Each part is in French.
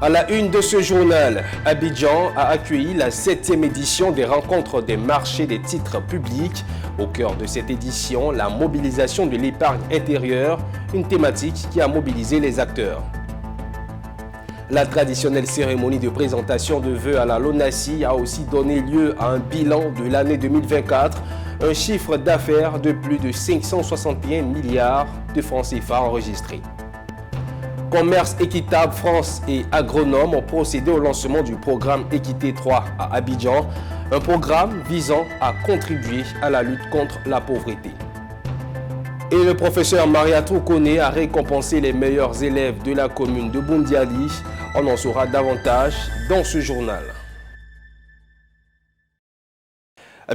À la une de ce journal, Abidjan a accueilli la 7e édition des rencontres des marchés des titres publics. Au cœur de cette édition, la mobilisation de l'épargne intérieure, une thématique qui a mobilisé les acteurs. La traditionnelle cérémonie de présentation de vœux à la LONASI a aussi donné lieu à un bilan de l'année 2024, un chiffre d'affaires de plus de 561 milliards de francs CFA enregistré. Commerce équitable France et Agronome ont procédé au lancement du programme Équité 3 à Abidjan, un programme visant à contribuer à la lutte contre la pauvreté. Et le professeur Mariatou Kone a récompensé les meilleurs élèves de la commune de Boundiali. On en saura davantage dans ce journal.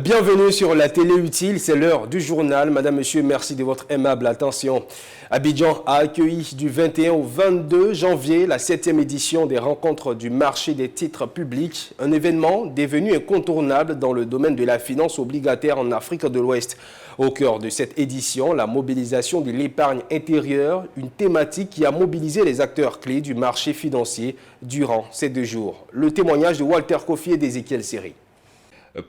Bienvenue sur la télé utile, c'est l'heure du journal. Madame, monsieur, merci de votre aimable attention. Abidjan a accueilli du 21 au 22 janvier la 7e édition des rencontres du marché des titres publics, un événement devenu incontournable dans le domaine de la finance obligataire en Afrique de l'Ouest. Au cœur de cette édition, la mobilisation de l'épargne intérieure, une thématique qui a mobilisé les acteurs clés du marché financier durant ces 2 jours. Le témoignage de Walter Kofi et d'Ézéchiel Seri.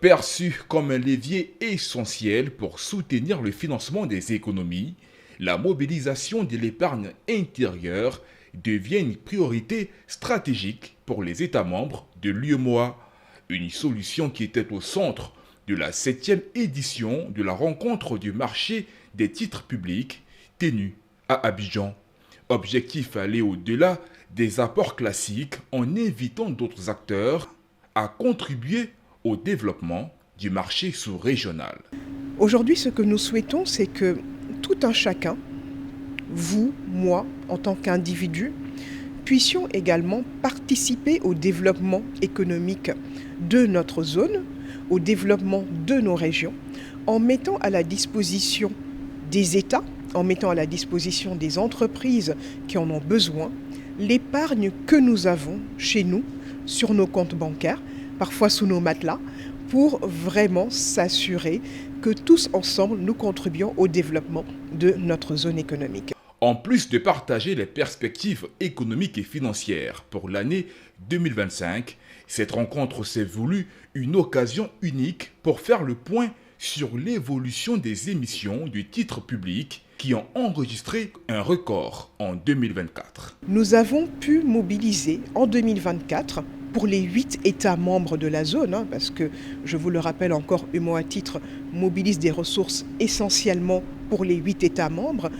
Perçu comme un levier essentiel pour soutenir le financement des économies, la mobilisation de l'épargne intérieure devient une priorité stratégique pour les États membres de l'UEMOA, une solution qui était au centre de la 7e édition de la rencontre du marché des titres publics tenue à Abidjan. Objectif aller au-delà des apports classiques en invitant d'autres acteurs à contribuer au développement du marché sous-régional. Aujourd'hui, ce que nous souhaitons, c'est que tout un chacun, vous, moi, en tant qu'individu, puissions également participer au développement économique de notre zone, au développement de nos régions, en mettant à la disposition des États, en mettant à la disposition des entreprises qui en ont besoin, l'épargne que nous avons chez nous, sur nos comptes bancaires, parfois sous nos matelas, pour vraiment s'assurer que tous ensemble, nous contribuons au développement de notre zone économique. En plus de partager les perspectives économiques et financières pour l'année 2025, cette rencontre s'est voulue une occasion unique pour faire le point sur l'évolution des émissions du titre public qui ont enregistré un record en 2024. Nous avons pu mobiliser en 2024 pour les 8 États membres de la zone, parce que, je vous le rappelle encore, UEMOA Titres mobilise des ressources essentiellement pour les 8 États membres,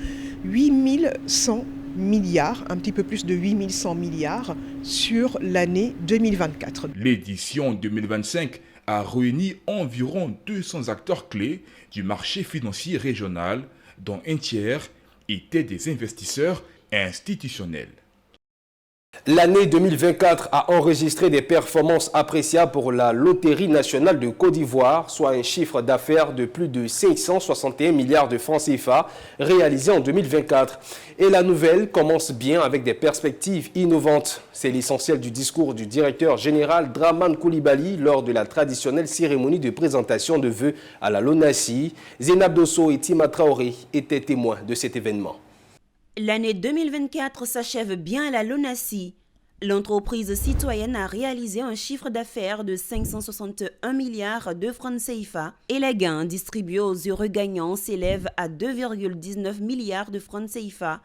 8100 milliards, un petit peu plus de 8100 milliards sur l'année 2024. L'édition 2025 a réuni environ 200 acteurs clés du marché financier régional, dont un tiers étaient des investisseurs institutionnels. L'année 2024 a enregistré des performances appréciables pour la Loterie nationale de Côte d'Ivoire, soit un chiffre d'affaires de plus de 561 milliards de francs CFA réalisé en 2024. Et la nouvelle commence bien avec des perspectives innovantes. C'est l'essentiel du discours du directeur général Draman Koulibaly lors de la traditionnelle cérémonie de présentation de vœux à la LONASI. Zénab Dosso et Tima Traoré étaient témoins de cet événement. L'année 2024 s'achève bien à la LONASI. L'entreprise citoyenne a réalisé un chiffre d'affaires de 561 milliards de francs CFA et les gains distribués aux heureux gagnants s'élèvent à 2,19 milliards de francs CFA,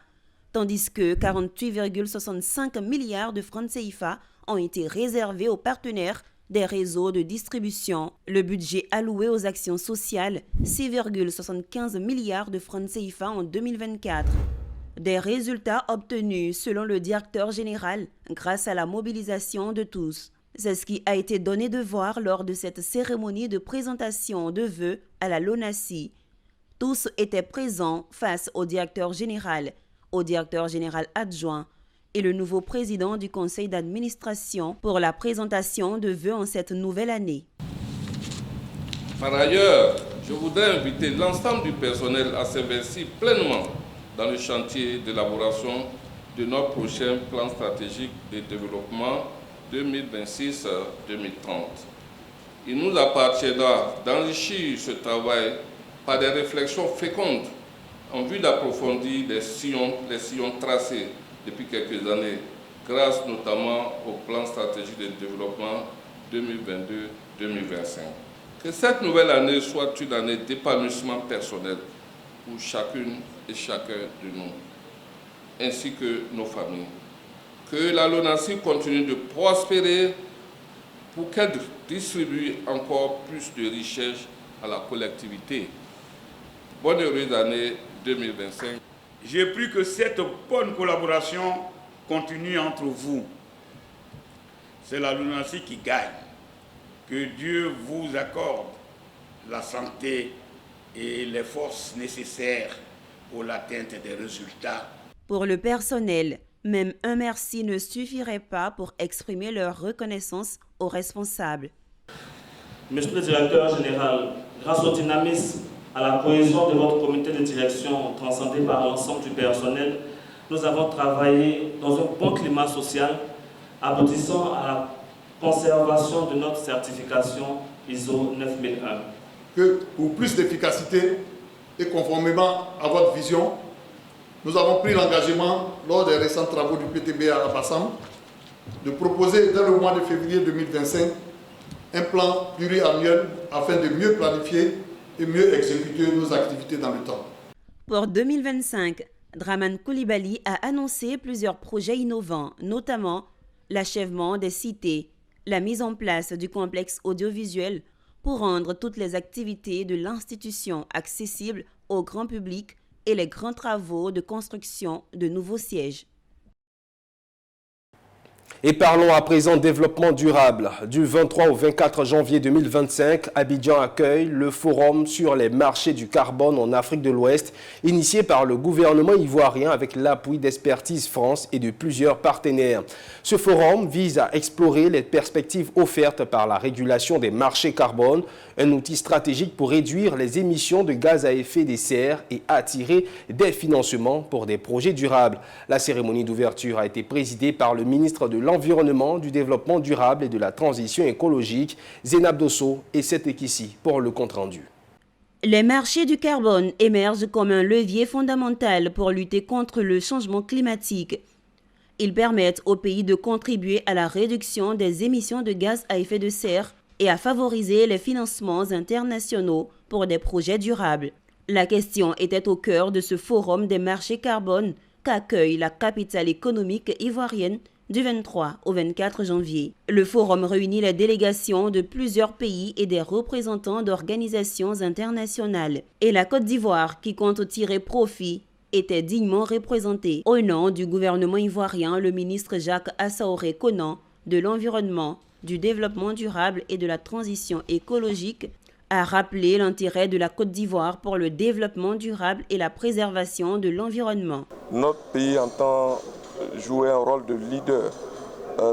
tandis que 48,65 milliards de francs CFA ont été réservés aux partenaires des réseaux de distribution. Le budget alloué aux actions sociales, 6,75 milliards de francs CFA en 2024. Des résultats obtenus selon le directeur général grâce à la mobilisation de tous. C'est ce qui a été donné de voir lors de cette cérémonie de présentation de vœux à la LONASI. Tous étaient présents face au directeur général adjoint et le nouveau président du conseil d'administration pour la présentation de vœux en cette nouvelle année. Par ailleurs, je voudrais inviter l'ensemble du personnel à s'investir pleinement dans le chantier d'élaboration de notre prochain plan stratégique de développement 2026-2030. Il nous appartiendra d'enrichir ce travail par des réflexions fécondes en vue d'approfondir les sillons tracés depuis quelques années grâce notamment au plan stratégique de développement 2022-2025. Que cette nouvelle année soit une année d'épanouissement personnel pour chacune et chacun de nous, ainsi que nos familles. Que la LONASI continue de prospérer pour qu'elle distribue encore plus de richesses à la collectivité. Bonne heureuse année 2025. J'ai pris que cette bonne collaboration continue entre vous. C'est la LONASI qui gagne. Que Dieu vous accorde la santé et les forces nécessaires pour l'atteinte des résultats. Pour le personnel, même un merci ne suffirait pas pour exprimer leur reconnaissance aux responsables. Monsieur le directeur général, grâce au dynamisme, à la cohésion de votre comité de direction transcendé par l'ensemble du personnel, nous avons travaillé dans un bon climat social, aboutissant à la conservation de notre certification ISO 9001. Que pour plus d'efficacité et conformément à votre vision, nous avons pris l'engagement, lors des récents travaux du PTBA à Bassam, de proposer dès le mois de février 2025 un plan pluriannuel afin de mieux planifier et mieux exécuter nos activités dans le temps. Pour 2025, Draman Coulibaly a annoncé plusieurs projets innovants, notamment l'achèvement des cités, la mise en place du complexe audiovisuel pour rendre toutes les activités de l'institution accessibles au grand public et les grands travaux de construction de nouveaux sièges. Et parlons à présent développement durable. Du 23 au 24 janvier 2025, Abidjan accueille le forum sur les marchés du carbone en Afrique de l'Ouest, initié par le gouvernement ivoirien avec l'appui d'Expertise France et de plusieurs partenaires. Ce forum vise à explorer les perspectives offertes par la régulation des marchés carbone, un outil stratégique pour réduire les émissions de gaz à effet de serre et attirer des financements pour des projets durables. La cérémonie d'ouverture a été présidée par le ministre de l'Environnement, du Développement durable et de la Transition écologique, Zénab Dosso, et c'est ici pour le compte-rendu. Les marchés du carbone émergent comme un levier fondamental pour lutter contre le changement climatique. Ils permettent aux pays de contribuer à la réduction des émissions de gaz à effet de serre et à favoriser les financements internationaux pour des projets durables. La question était au cœur de ce forum des marchés carbone qu'accueille la capitale économique ivoirienne du 23 au 24 janvier. Le forum réunit les délégations de plusieurs pays et des représentants d'organisations internationales. Et la Côte d'Ivoire, qui compte tirer profit, était dignement représentée. Au nom du gouvernement ivoirien, le ministre Jacques Assaoré Conan de l'Environnement, du Développement durable et de la Transition écologique a rappelé l'intérêt de la Côte d'Ivoire pour le développement durable et la préservation de l'environnement. Notre pays entend jouer un rôle de leader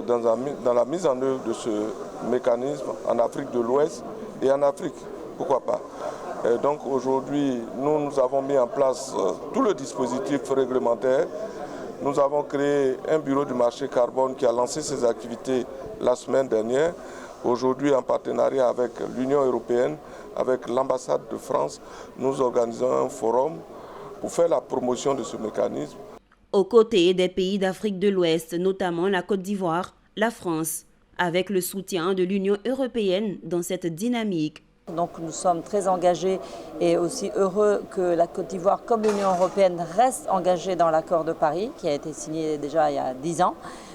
dans la mise en œuvre de ce mécanisme en Afrique de l'Ouest et en Afrique, pourquoi pas. Et donc aujourd'hui, nous avons mis en place tout le dispositif réglementaire. Nous avons créé un bureau du marché carbone qui a lancé ses activités la semaine dernière. Aujourd'hui, en partenariat avec l'Union européenne, avec l'ambassade de France, nous organisons un forum pour faire la promotion de ce mécanisme. Aux côtés des pays d'Afrique de l'Ouest, notamment la Côte d'Ivoire, la France, avec le soutien de l'Union européenne dans cette dynamique. Donc nous sommes très engagés et aussi heureux que la Côte d'Ivoire comme l'Union européenne reste engagée dans l'accord de Paris qui a été signé déjà il y a 10 ans.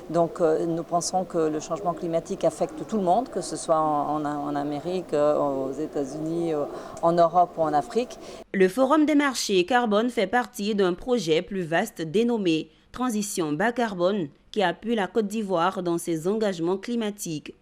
Donc nous pensons que le changement climatique affecte tout le monde, que ce soit en Amérique, aux États-Unis, en Europe ou en Afrique. Le Forum des marchés carbone fait partie d'un projet plus vaste dénommé Transition bas carbone qui appuie la Côte d'Ivoire dans ses engagements climatiques.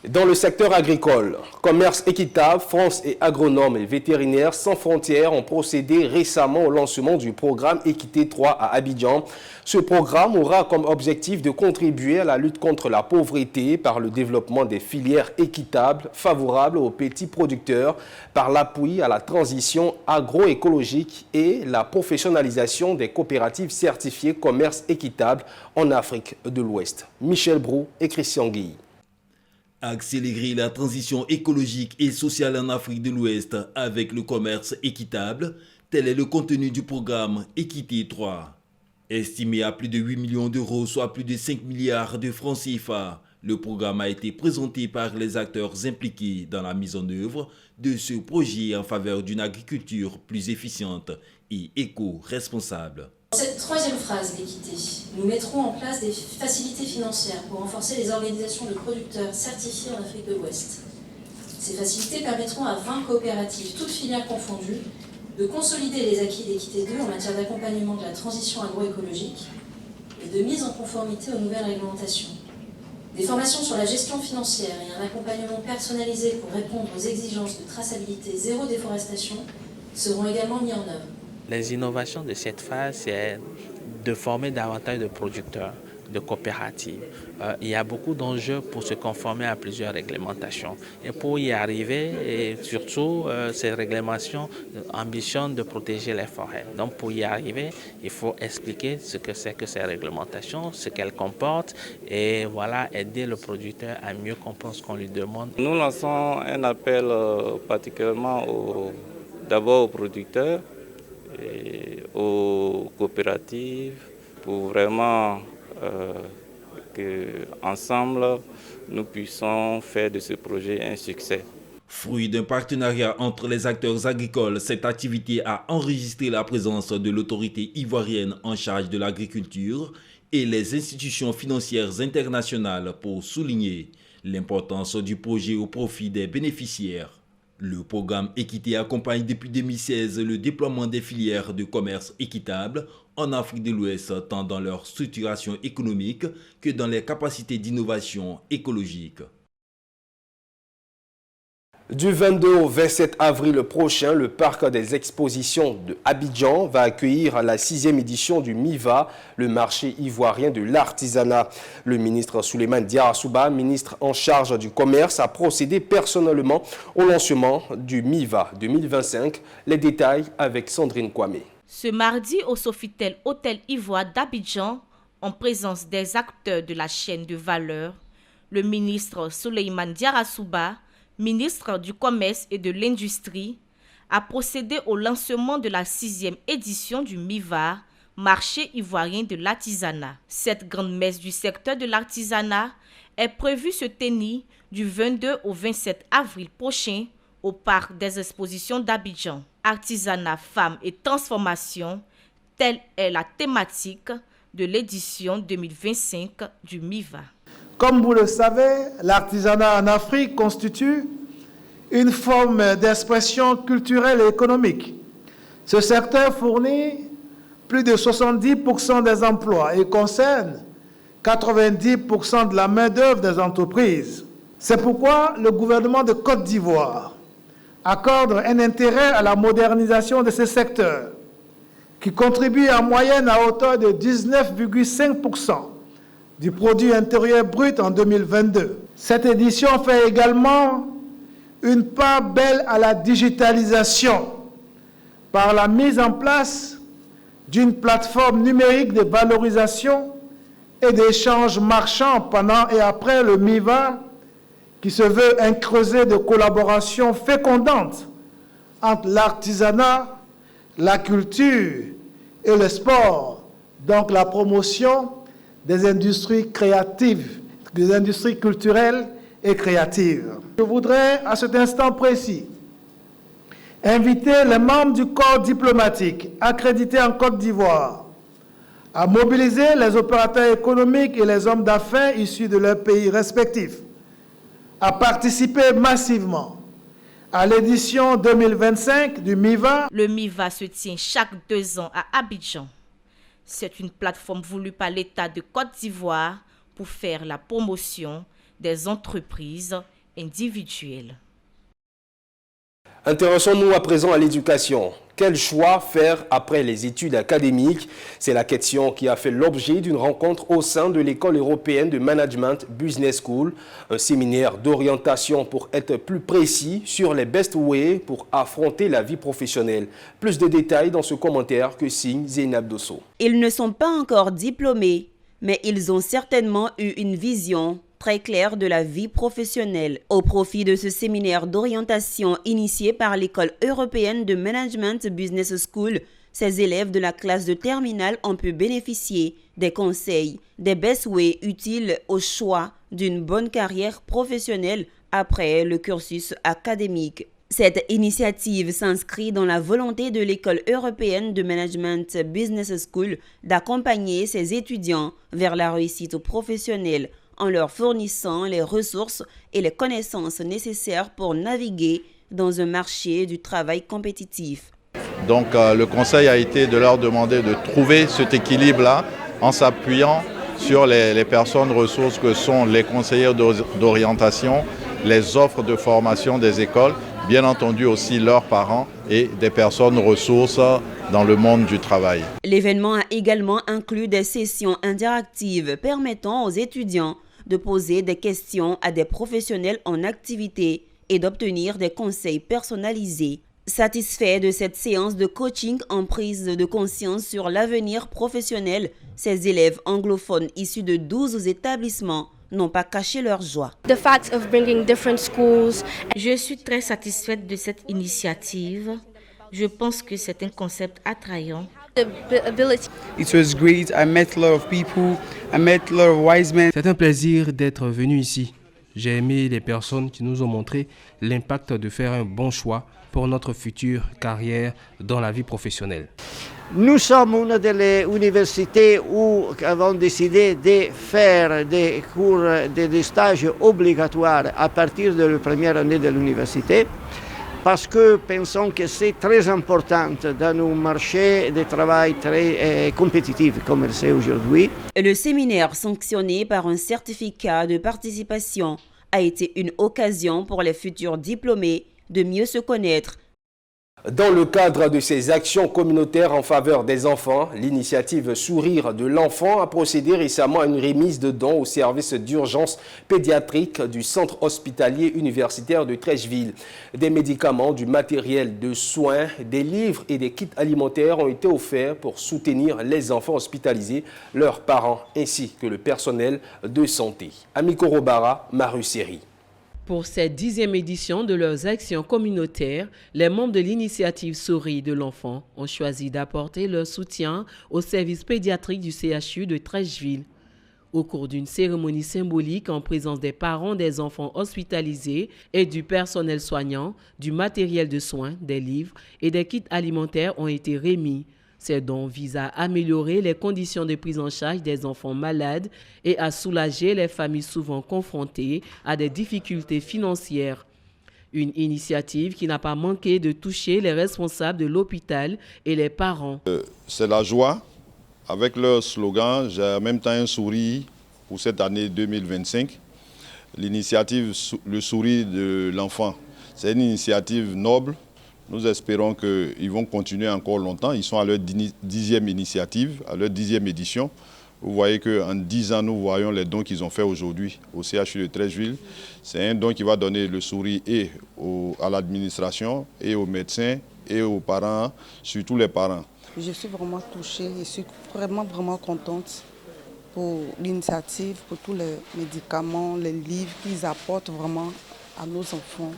Dans le secteur agricole, commerce équitable, France et agronomes et vétérinaires sans frontières ont procédé récemment au lancement du programme Équité 3 à Abidjan. Ce programme aura comme objectif de contribuer à la lutte contre la pauvreté par le développement des filières équitables favorables aux petits producteurs, par l'appui à la transition agroécologique et la professionnalisation des coopératives certifiées commerce équitable en Afrique de l'Ouest. Michel Brou et Christian Guy. Accélérer la transition écologique et sociale en Afrique de l'Ouest avec le commerce équitable, tel est le contenu du programme Équité 3. Estimé à plus de 8 millions d'euros, soit plus de 5 milliards de francs CFA, le programme a été présenté par les acteurs impliqués dans la mise en œuvre de ce projet en faveur d'une agriculture plus efficiente et éco-responsable. Dans cette troisième phase d'équité, nous mettrons en place des facilités financières pour renforcer les organisations de producteurs certifiés en Afrique de l'Ouest. Ces facilités permettront à 20 coopératives, toutes filières confondues, de consolider les acquis d'Équité 2 en matière d'accompagnement de la transition agroécologique et de mise en conformité aux nouvelles réglementations. Des formations sur la gestion financière et un accompagnement personnalisé pour répondre aux exigences de traçabilité zéro déforestation seront également mis en œuvre. Les innovations de cette phase, c'est de former davantage de producteurs, de coopératives. Il y a beaucoup d'enjeux pour se conformer à plusieurs réglementations. Et pour y arriver, et surtout, ces réglementations ambitionnent de protéger les forêts. Donc pour y arriver, il faut expliquer ce que c'est que ces réglementations, ce qu'elles comportent et voilà, aider le producteur à mieux comprendre ce qu'on lui demande. Nous lançons un appel particulièrement d'abord aux producteurs et aux coopératives pour vraiment qu'ensemble, nous puissions faire de ce projet un succès. Fruit d'un partenariat entre les acteurs agricoles, cette activité a enregistré la présence de l'autorité ivoirienne en charge de l'agriculture et les institutions financières internationales pour souligner l'importance du projet au profit des bénéficiaires. Le programme Équité accompagne depuis 2016 le déploiement des filières de commerce équitable en Afrique de l'Ouest, tant dans leur structuration économique que dans les capacités d'innovation écologique. Du 22 au 27 avril prochain, le parc des expositions de Abidjan va accueillir la 6e édition du MIVA, le marché ivoirien de l'artisanat. Le ministre Souleymane Diarra, ministre en charge du commerce, a procédé personnellement au lancement du MIVA 2025. Les détails avec Sandrine Kwame. Ce mardi au Sofitel Hôtel Ivoire d'Abidjan, en présence des acteurs de la chaîne de valeur, le ministre Souleymane Diarra, ministre du Commerce et de l'Industrie, a procédé au lancement de la 6e édition du MIVA, marché ivoirien de l'artisanat. Cette grande messe du secteur de l'artisanat est prévue se tenir du 22 au 27 avril prochain au parc des expositions d'Abidjan. Artisanat, femmes et transformation, telle est la thématique de l'édition 2025 du MIVA. Comme vous le savez, l'artisanat en Afrique constitue une forme d'expression culturelle et économique. Ce secteur fournit plus de 70% des emplois et concerne 90% de la main-d'œuvre des entreprises. C'est pourquoi le gouvernement de Côte d'Ivoire accorde un intérêt à la modernisation de ce secteur, qui contribue en moyenne à hauteur de 19,5% du produit intérieur brut en 2022. Cette édition fait également une part belle à la digitalisation par la mise en place d'une plateforme numérique de valorisation et d'échange marchand pendant et après le MIVA, qui se veut un creuset de collaboration fécondante entre l'artisanat, la culture et le sport, donc la promotion des industries créatives, des industries culturelles et créatives. Je voudrais, à cet instant précis, inviter les membres du corps diplomatique accrédités en Côte d'Ivoire à mobiliser les opérateurs économiques et les hommes d'affaires issus de leurs pays respectifs à participer massivement à l'édition 2025 du MIVA. Le MIVA se tient chaque 2 ans à Abidjan. C'est une plateforme voulue par l'État de Côte d'Ivoire pour faire la promotion des entreprises individuelles. Intéressons-nous à présent à l'éducation. Quel choix faire après les études académiques? C'est la question qui a fait l'objet d'une rencontre au sein de l'École européenne de management Business School, un séminaire d'orientation pour être plus précis sur les best ways pour affronter la vie professionnelle. Plus de détails dans ce commentaire que signe Zeynab Dosso. Ils ne sont pas encore diplômés, mais ils ont certainement eu une vision très claire de la vie professionnelle. Au profit de ce séminaire d'orientation initié par l'École européenne de management Business School, Ces élèves de la classe de terminale ont pu bénéficier des conseils, des best ways utiles au choix d'une bonne carrière professionnelle après le cursus académique. Cette initiative s'inscrit dans la volonté de l'École européenne de management Business School d'accompagner ses étudiants vers la réussite professionnelle en leur fournissant les ressources et les connaissances nécessaires pour naviguer dans un marché du travail compétitif. Donc le conseil a été de leur demander de trouver cet équilibre-là en s'appuyant sur les personnes ressources que sont les conseillers d'orientation, les offres de formation des écoles, bien entendu aussi leurs parents et des personnes ressources dans le monde du travail. L'événement a également inclus des sessions interactives permettant aux étudiants de poser des questions à des professionnels en activité et d'obtenir des conseils personnalisés. Satisfait de cette séance de coaching en prise de conscience sur l'avenir professionnel, ces élèves anglophones issus de 12 établissements n'ont pas caché leur joie. Je suis très satisfaite de cette initiative. Je pense que c'est un concept attrayant. It was great. I met a lot of people. I met a lot of wise men. C'est un plaisir d'être venu ici. J'ai aimé les personnes qui nous ont montré l'impact de faire un bon choix pour notre future carrière dans la vie professionnelle. Nous sommes une des universités où avons décidé de faire des cours, des stages obligatoires à partir de la première année de l'université, parce que pensons que c'est très important dans un marché de travail très compétitif comme c'est aujourd'hui. Le séminaire sanctionné par un certificat de participation a été une occasion pour les futurs diplômés de mieux se connaître. Dans le cadre de ces actions communautaires en faveur des enfants, l'initiative Sourire de l'enfant a procédé récemment à une remise de dons au service d'urgence pédiatrique du centre hospitalier universitaire de Treichville. Des médicaments, du matériel de soins, des livres et des kits alimentaires ont été offerts pour soutenir les enfants hospitalisés, leurs parents ainsi que le personnel de santé. Amiko Robara, Marussérie. Pour cette 10e édition de leurs actions communautaires, les membres de l'initiative Sourire de l'enfant ont choisi d'apporter leur soutien au service pédiatrique du CHU de Treichville. Au cours d'une cérémonie symbolique en présence des parents des enfants hospitalisés et du personnel soignant, du matériel de soins, des livres et des kits alimentaires ont été remis. Ces dons visent à améliorer les conditions de prise en charge des enfants malades et à soulager les familles souvent confrontées à des difficultés financières. Une initiative qui n'a pas manqué de toucher les responsables de l'hôpital et les parents. C'est la joie. Avec leur slogan, j'ai en même temps un sourire pour cette année 2025. L'initiative Le Sourire de l'enfant, c'est une initiative noble. Nous espérons qu'ils vont continuer encore longtemps. Ils sont à leur 10e initiative, à leur 10e édition. Vous voyez qu'en 10 ans, nous voyons les dons qu'ils ont fait aujourd'hui au CHU de Treichville. C'est un don qui va donner le sourire et à l'administration, et aux médecins, et aux parents, surtout les parents. Je suis vraiment touchée, je suis vraiment contente pour l'initiative, pour tous les médicaments, les livres qu'ils apportent vraiment à nos enfants.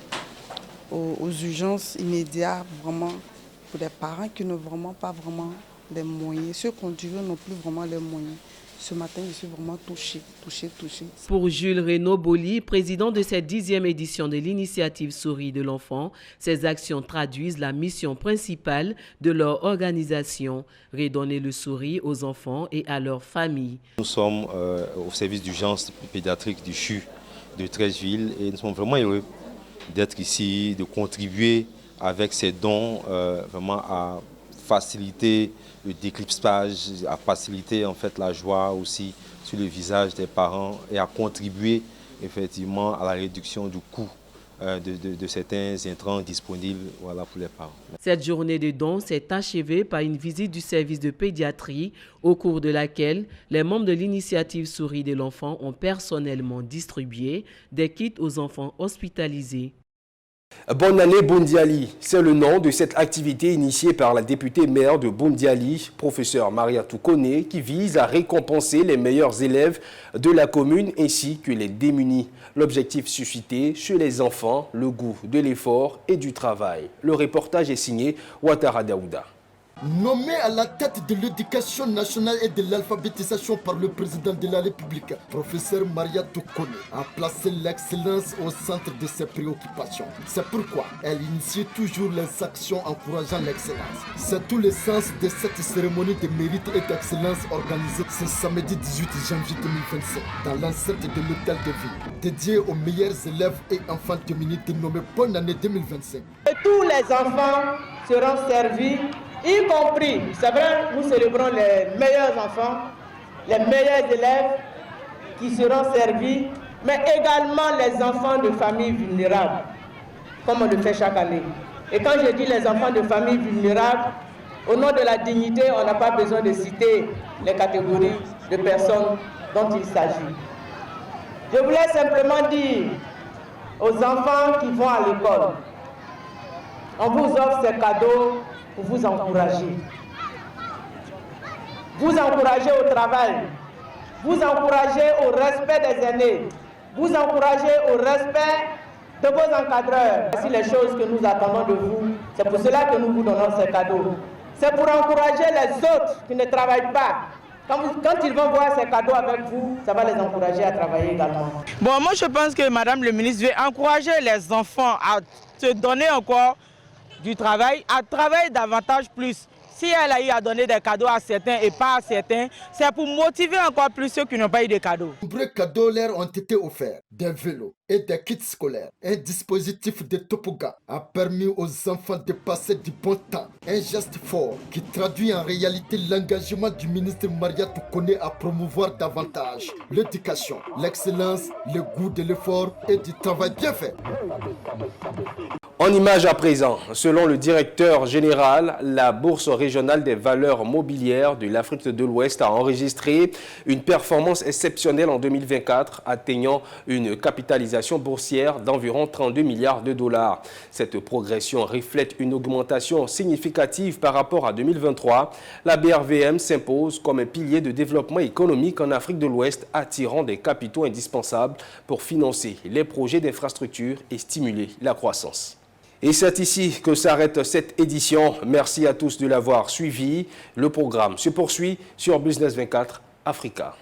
Aux urgences immédiates, vraiment, pour des parents qui n'ont vraiment pas vraiment les moyens. Ceux qui ont n'ont plus vraiment les moyens. Ce matin, je suis vraiment touchée. Pour Jules Renaud-Boli, président de cette 10e édition de l'initiative Sourire de l'enfant, ces actions traduisent la mission principale de leur organisation, redonner le sourire aux enfants et à leurs familles. Nous sommes au service d'urgence pédiatrique du CHU de Treichville et nous sommes vraiment heureux d'être ici, de contribuer avec ces dons vraiment à faciliter le décryptage, à faciliter en fait la joie aussi sur le visage des parents et à contribuer effectivement à la réduction du coût de certains intrants disponibles pour les parents. Cette journée de dons s'est achevée par une visite du service de pédiatrie au cours de laquelle les membres de l'initiative Sourire de l'enfant ont personnellement distribué des kits aux enfants hospitalisés. Bonne année Boundiali, c'est le nom de cette activité initiée par la députée maire de Boundiali, professeur Maria Toukone, qui vise à récompenser les meilleurs élèves de la commune ainsi que les démunis. L'objectif suscité chez les enfants, le goût de l'effort et du travail. Le reportage est signé Ouattara Daouda. Nommé à la tête de l'éducation nationale et de l'alphabétisation par le président de la République, professeur Maria Toukone a placé l'excellence au centre de ses préoccupations. C'est pourquoi elle initie toujours les actions encourageant l'excellence. C'est tout le sens de cette cérémonie de mérite et d'excellence organisée ce samedi 18 janvier 2025 dans l'enceinte de l'hôtel de ville, dédié aux meilleurs élèves et enfants démunis dénommés Bonne année 2025. Et tous les enfants seront servis, y compris, c'est vrai, nous célébrons les meilleurs enfants, les meilleurs élèves qui seront servis, mais également les enfants de familles vulnérables, comme on le fait chaque année. Et quand je dis les enfants de familles vulnérables, au nom de la dignité, on n'a pas besoin de citer les catégories de personnes dont il s'agit. Je voulais simplement dire aux enfants qui vont à l'école, on vous offre ces cadeaux pour vous encourager. Vous encourager au travail, vous encourager au respect des aînés, vous encourager au respect de vos encadreurs. Voici les choses que nous attendons de vous. C'est pour cela que nous vous donnons ces cadeaux. C'est pour encourager les autres qui ne travaillent pas. Quand ils vont voir ces cadeaux avec vous, ça va les encourager à travailler également. Bon, moi je pense que Madame le ministre veut encourager les enfants à se donner encore du travail, à travailler davantage plus. Si elle a eu à donner des cadeaux à certains et pas à certains, c'est pour motiver encore plus ceux qui n'ont pas eu de cadeaux. De nombreux cadeaux leur ont été offerts, des vélos et des kits scolaires. Un dispositif de topoga a permis aux enfants de passer du bon temps. Un geste fort qui traduit en réalité l'engagement du ministre Maria Toukone à promouvoir davantage l'éducation, l'excellence, le goût de l'effort et du travail bien fait. En image à présent, selon le directeur général, la Bourse régionale des valeurs mobilières de l'Afrique de l'Ouest a enregistré une performance exceptionnelle en 2024, atteignant une capitalisation boursière d'environ 32 milliards de dollars. Cette progression reflète une augmentation significative par rapport à 2023. La BRVM s'impose comme un pilier de développement économique en Afrique de l'Ouest, attirant des capitaux indispensables pour financer les projets d'infrastructure et stimuler la croissance. Et c'est ici que s'arrête cette édition. Merci à tous de l'avoir suivi. Le programme se poursuit sur Business 24 Africa.